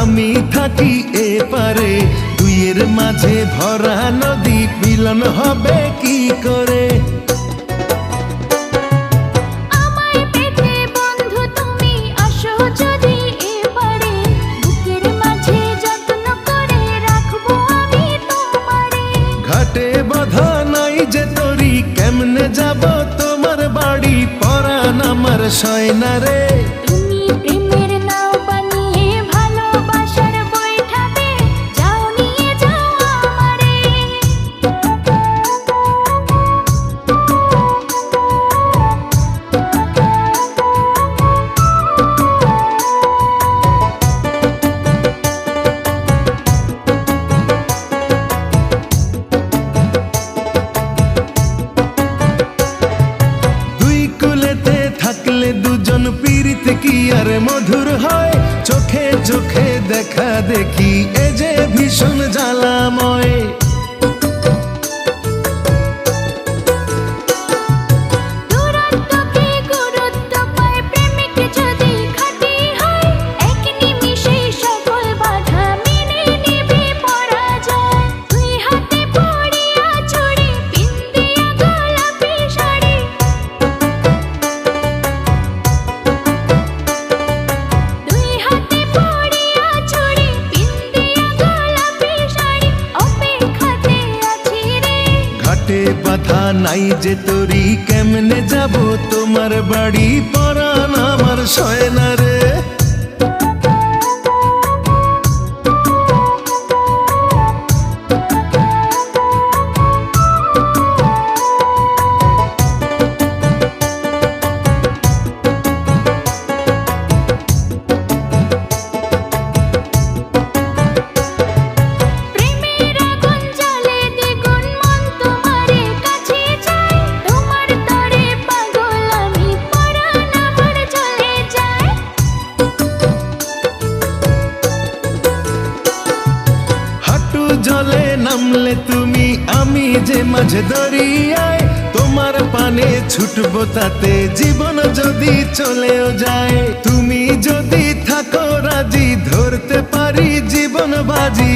আমি থাকি এপারে, দুইয়ের মাঝে ভরা নদী, মিলন হবে কি করে? ঘাটে বাঁধা নাই যে তরি, কেমনে যাব তোমার বাড়ি? পরাণ আমার সয় না রে। দুজন পীড়িত কি আর মধুর হয়? চোখে চোখে দেখা দেখি এ যে ভীষণ জ্বালাময়। বাধা নাই যে তরি, কেমনে যাব তোমার বাড়ি? পরাণ আমার সয় না রে। জলে নামলে তুমি, আমি যে মাঝে দরিয়ায়, তোমার পানে ছুটবো তাতে জীবন যদি চলেও যায়। তুমি যদি থাকো রাজি, ধরতে পারি জীবন বাজি।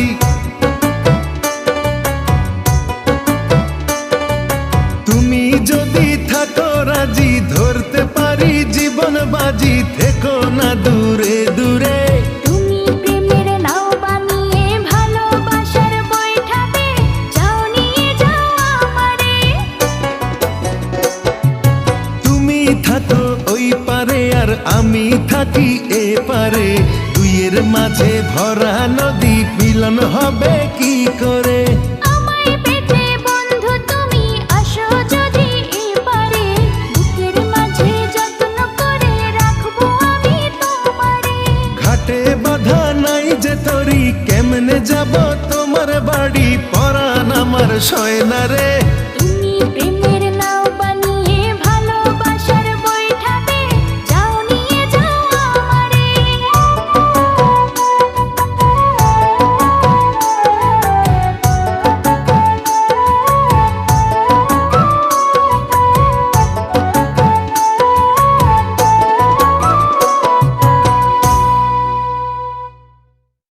তুমি যদি থাকো রাজি, ধরতে পারি জীবন বাজি। থেকো না দূরে দূরে, থাকো ওই পারে আর আমি থাকি এপারে, দুইয়ের মাঝে ভরা নদী, মিলন হবে কি করে? ঘাটে বাঁধা নাই যে তরি, কেমনে যাব তোমার বাড়ি? পরাণ আমার সয় না রে।